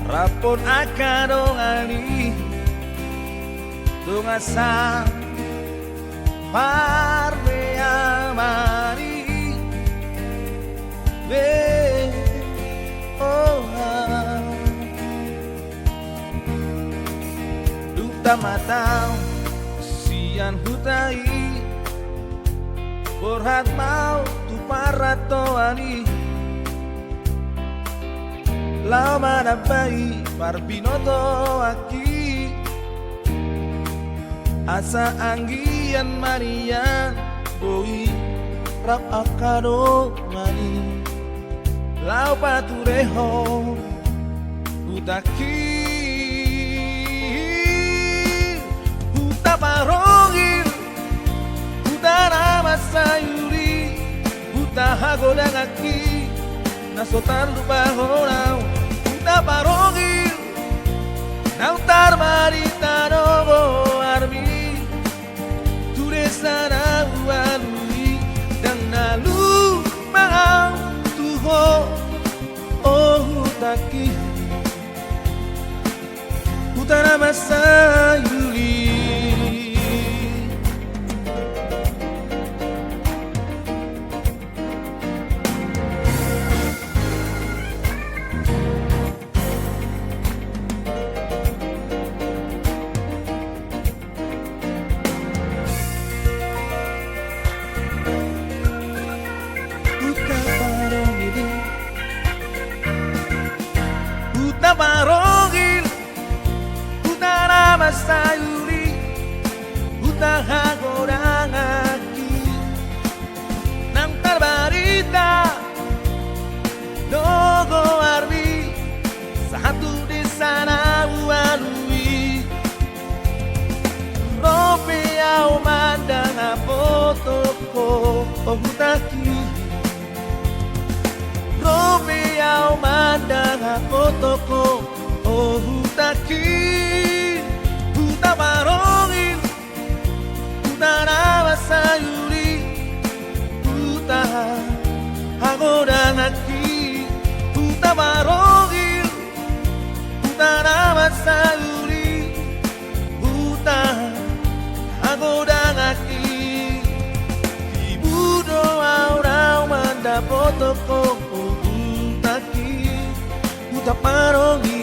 rapon akadong ali Tungasa parme amari Be oh Duta matao sian hutai Borhat mau tu parato ali Lau manabai parbinoto aki Asa anggian marian boi rap akado mani Lau patureho utaki Uta parongil Uta nama sayuri Uta hagodang aki Nasotan lupa horau Uta parongil Nautar marita nogo armi Turesana ualui Dan nalu mahau tuho Oh utaki Utara masa yuli Parongil Utara masayuri Utaha godang aki Nang terbarita Dogo arwi Satu di sana ualui Rope au mandang apotoko Ohutaki Rope au mandang apotoko Ohutaki Uta parongil Uta nama sayuri Uta hagodang aki Uta parongil Uta nama sayuri Uta hagodang aki Ibu doa orang mandapotoko Ohutaki Uta parongil